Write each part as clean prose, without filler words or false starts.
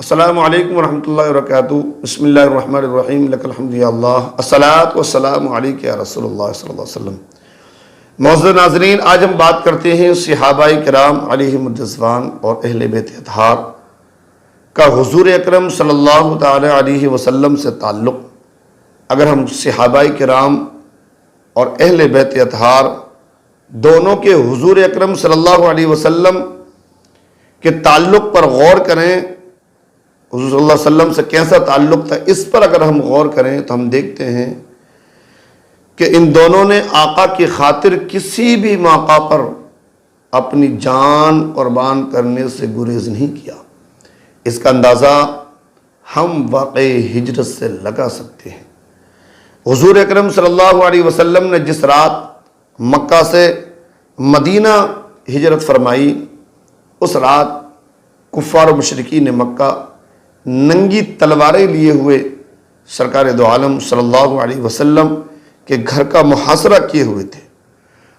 السلام علیکم ورحمۃ اللہ وبرکاتہ۔ بسم اللہ الرحمن الرحیم، لک الحمد یا اللہ، الصلاۃ والسلام علیک یا رسول اللہ صلی اللہ علیہ وسلم۔ معزز ناظرین، آج ہم بات کرتے ہیں صحابہ کرام علیہم الرضوان اور اہل بیت اطہار کا حضور اکرم صلی اللہ تعالی علیہ وسلم سے تعلق۔ اگر ہم صحابہ کرام اور اہل بیت اطہار دونوں کے حضور اکرم صلی اللہ علیہ وسلم کے تعلق پر غور کریں، حضور صلی اللہ علیہ وسلم سے کیسا تعلق تھا، اس پر اگر ہم غور کریں تو ہم دیکھتے ہیں کہ ان دونوں نے آقا کی خاطر کسی بھی موقع پر اپنی جان قربان کرنے سے گریز نہیں کیا۔ اس کا اندازہ ہم واقع ہجرت سے لگا سکتے ہیں۔ حضور اکرم صلی اللہ علیہ وسلم نے جس رات مکہ سے مدینہ ہجرت فرمائی، اس رات کفار و مشرکین مکہ ننگی تلواریں لیے ہوئے سرکار دو عالم صلی اللہ علیہ وسلم کے گھر کا محاصرہ کیے ہوئے تھے۔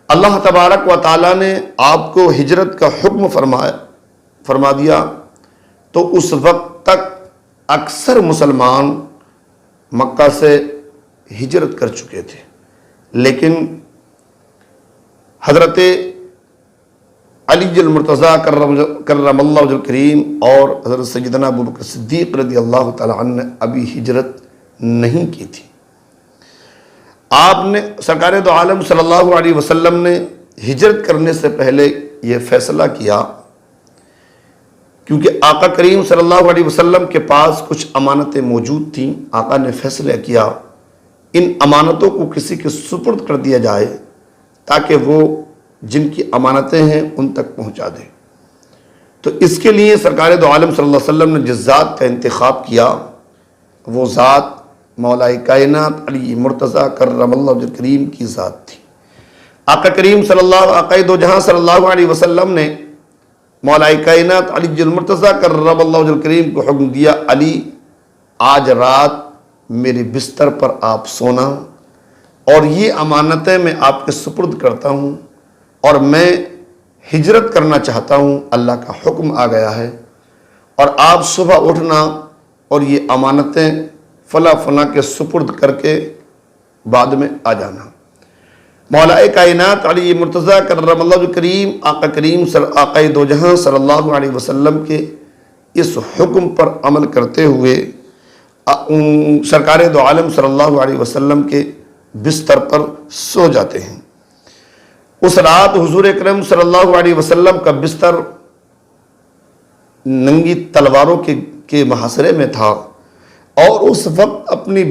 اللہ تبارک و تعالیٰ نے آپ کو ہجرت کا حکم فرما دیا، تو اس وقت تک اکثر مسلمان مکہ سے ہجرت کر چکے تھے، لیکن حضرت علی المرتضیٰ کرم اللہ وجہ الکریم اور حضرت سیدنا ابوبکر صدیق رضی اللہ تعالی عنہ نے ابھی ہجرت نہیں کی تھی۔ آپ نے سرکار دو عالم صلی اللہ علیہ وسلم نے ہجرت کرنے سے پہلے یہ فیصلہ کیا، کیونکہ آقا کریم صلی اللہ علیہ وسلم کے پاس کچھ امانتیں موجود تھیں۔ آقا نے فیصلہ کیا ان امانتوں کو کسی کے سپرد کر دیا جائے تاکہ وہ جن کی امانتیں ہیں ان تک پہنچا دے۔ تو اس کے لیے سرکار دو عالم صلی اللہ علیہ وسلم نے جس ذات کا انتخاب کیا، وہ ذات مولا کائنات علی مرتضیٰ کرم اللہ وجہ الکریم کی ذات تھی۔ آقا کریم آقا دو جہاں صلی اللہ علیہ وسلم نے مولا کائنات علی المرتضیٰ کرم اللہ وجہ الکریم کو حکم دیا، علی آج رات میرے بستر پر آپ سونا، اور یہ امانتیں میں آپ کے سپرد کرتا ہوں، اور میں ہجرت کرنا چاہتا ہوں، اللہ کا حکم آ گیا ہے، اور آپ صبح اٹھنا اور یہ امانتیں فلاں فلاں کے سپرد کر کے بعد میں آ جانا۔ مولا کائنات علی مرتضیٰ کرم اللہ وجہ الکریم آقا دو جہاں صلی اللہ علیہ وسلم کے اس حکم پر عمل کرتے ہوئے سرکار دو عالم صلی اللہ علیہ وسلم کے بستر پر سو جاتے ہیں۔ اس رات حضور اکرم صلی اللہ علیہ وسلم کا بستر ننگی تلواروں کے محاصرے میں تھا، اور اس وقت اپنی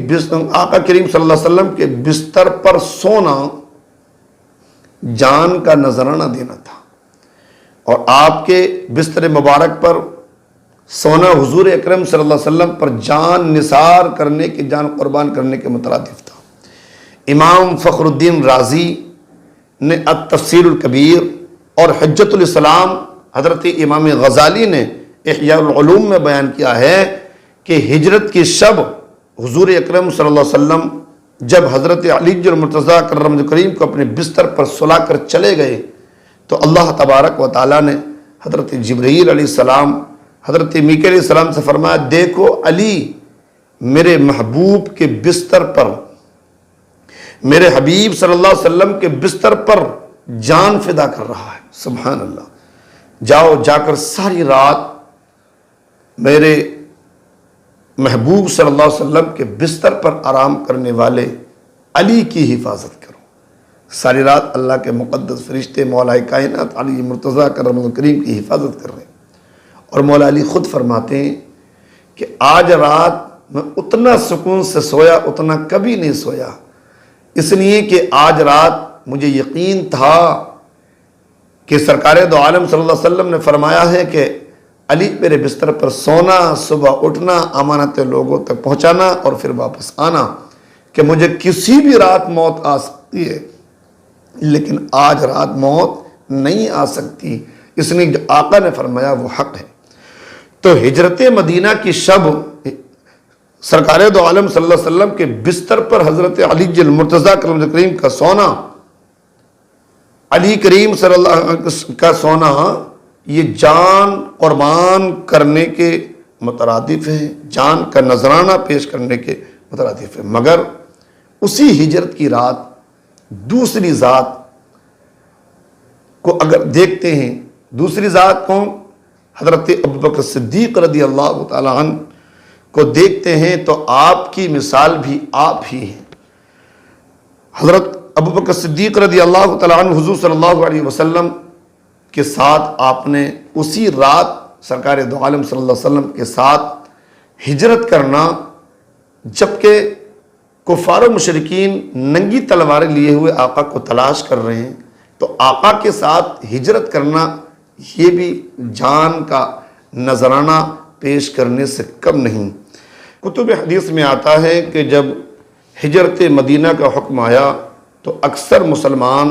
آقا کریم صلی اللہ علیہ وسلم کے بستر پر سونا جان کا نذرانہ دینا تھا، اور آپ کے بستر مبارک پر سونا حضور اکرم صلی اللہ علیہ وسلم پر جان نثار کرنے کے، جان قربان کرنے کے مترادف تھا۔ امام فخر الدین رازی نے التفسیر الکبیر اور حجت الاسلام حضرت امام غزالی نے احیاء العلوم میں بیان کیا ہے کہ ہجرت کی شب حضور اکرم صلی اللہ علیہ وسلم جب حضرت علی المرتضیٰ کرم اللہ کریم کو اپنے بستر پر سلا کر چلے گئے، تو اللہ تبارک و تعالیٰ نے حضرت جبرائیل علیہ السلام، حضرت میکائیل علیہ السلام سے فرمایا، دیکھو علی میرے محبوب کے بستر پر، میرے حبیب صلی اللہ علیہ وسلم کے بستر پر جان فدا کر رہا ہے۔ سبحان اللہ، جاؤ جا کر ساری رات میرے محبوب صلی اللہ علیہ وسلم کے بستر پر آرام کرنے والے علی کی حفاظت کرو۔ ساری رات اللہ کے مقدس فرشتے مولا کائنات علی مرتضیٰ کرم اللہ کریم کی حفاظت کر رہے ہیں، اور مولا علی خود فرماتے ہیں کہ آج رات میں اتنا سکون سے سویا اتنا کبھی نہیں سویا، اس لیے کہ آج رات مجھے یقین تھا کہ سرکار دو عالم صلی اللہ علیہ وسلم نے فرمایا ہے کہ علی میرے بستر پر سونا، صبح اٹھنا، امانتیں لوگوں تک پہنچانا اور پھر واپس آنا، کہ مجھے کسی بھی رات موت آ سکتی ہے لیکن آج رات موت نہیں آ سکتی، اس لیے جو آقا نے فرمایا وہ حق ہے۔ تو ہجرت مدینہ کی شب سرکار دو عالم صلی اللہ علیہ وسلم کے بستر پر حضرت علی المرتضیٰ کرم اللہ کریم کا سونا، علی کریم صلی اللہ کا سونا، یہ جان قربان کرنے کے مترادف ہیں، جان کا نذرانہ پیش کرنے کے مترادف ہیں، مگر اسی ہجرت کی رات دوسری ذات کو اگر دیکھتے ہیں، دوسری ذات کون؟ حضرت ابوبکر صدیق رضی اللہ تعالی عنہ کو دیکھتے ہیں تو آپ کی مثال بھی آپ ہی ہیں۔ حضرت ابوبکر صدیق رضی اللہ تعالی عنہ حضور صلی اللہ علیہ وسلم کے ساتھ آپ نے اسی رات سرکار دو عالم صلی اللہ علیہ وسلم کے ساتھ ہجرت کرنا، جبکہ کفار و مشرکین ننگی تلواریں لیے ہوئے آقا کو تلاش کر رہے ہیں، تو آقا کے ساتھ ہجرت کرنا یہ بھی جان کا نذرانہ پیش کرنے سے کم نہیں۔ کتب حدیث میں آتا ہے کہ جب ہجرت مدینہ کا حکم آیا تو اکثر مسلمان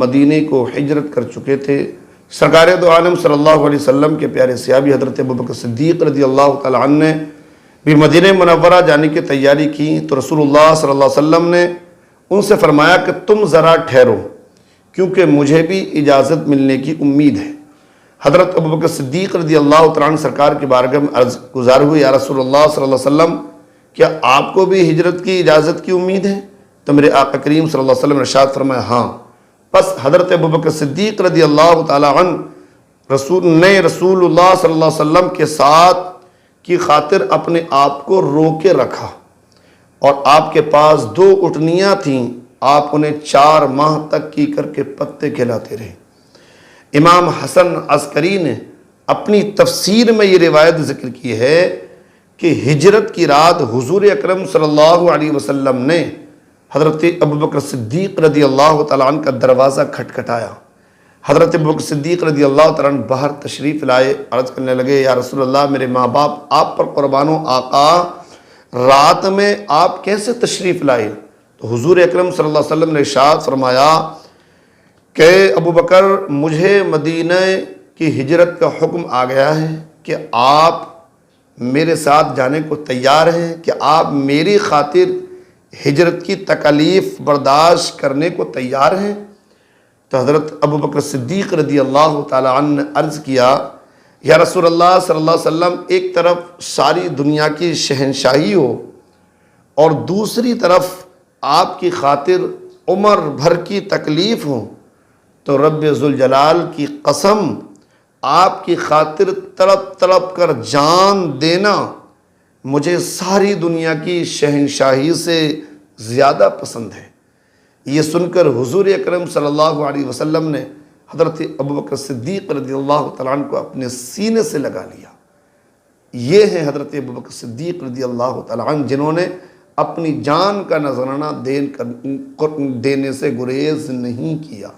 مدینہ کو ہجرت کر چکے تھے۔ سرکار دو عالم صلی اللہ علیہ وسلم کے پیارے صحابی حضرت ابوبکر صدیق رضی اللہ تعالی عنہ نے بھی مدینہ منورہ جانے کی تیاری کی، تو رسول اللہ صلی اللہ علیہ وسلم نے ان سے فرمایا کہ تم ذرا ٹھہرو، کیونکہ مجھے بھی اجازت ملنے کی امید ہے۔ حضرت ابوبکر صدیق رضی اللہ تعالیٰ عنہ سرکار کی بارگاہ میں عرض گزار ہوئی، یا رسول اللہ صلی اللہ علیہ وسلم، کیا آپ کو بھی ہجرت کی اجازت کی امید ہے؟ تو میرے آقا کریم صلی اللہ علیہ وسلم نے ارشاد فرمایا، ہاں۔ پس حضرت ابوبکر صدیق رضی اللہ تعالیٰ عنہ رسول اللہ صلی اللہ علیہ وسلم کے ساتھ کی خاطر اپنے آپ کو روکے رکھا، اور آپ کے پاس 2 اٹھنیاں تھیں، آپ انہیں 4 ماہ تک کی کر کے پتے کھلاتے رہے۔ امام حسن عسکری نے اپنی تفسیر میں یہ روایت ذکر کی ہے کہ ہجرت کی رات حضور اکرم صلی اللہ علیہ وسلم نے حضرت ابوبکر صدیق رضی اللہ تعالیٰ عنہ کا دروازہ کھٹکھٹایا۔ حضرت ابوبکر صدیق رضی اللہ تعالیٰ عنہ باہر تشریف لائے، عرض کرنے لگے، یا رسول اللہ، میرے ماں باپ آپ پر قربان ہو، آقا رات میں آپ کیسے تشریف لائے؟ تو حضور اکرم صلی اللہ علیہ وسلم نے ارشاد فرمایا کہ ابوبکر، مجھے مدینہ کی ہجرت کا حکم آ گیا ہے کہ آپ میرے ساتھ جانے کو تیار ہیں، کہ آپ میری خاطر ہجرت کی تکالیف برداشت کرنے کو تیار ہیں؟ تو حضرت ابوبکر صدیق رضی اللہ تعالی عنہ نے عرض کیا، یا رسول اللہ صلی اللہ علیہ وسلم، ایک طرف ساری دنیا کی شہنشاہی ہو اور دوسری طرف آپ کی خاطر عمر بھر کی تکلیف ہو، تو رب ذوالجلال کی قسم، آپ کی خاطر تڑپ تڑپ کر جان دینا مجھے ساری دنیا کی شہنشاہی سے زیادہ پسند ہے۔ یہ سن کر حضور اکرم صلی اللہ علیہ وسلم نے حضرت ابوبکر صدیق رضی اللہ تعالیٰ عنہ کو اپنے سینے سے لگا لیا۔ یہ ہیں حضرت ابوبکر صدیق رضی اللہ تعالیٰ عنہ، جنہوں نے اپنی جان کا نذرانہ دینے سے گریز نہیں کیا۔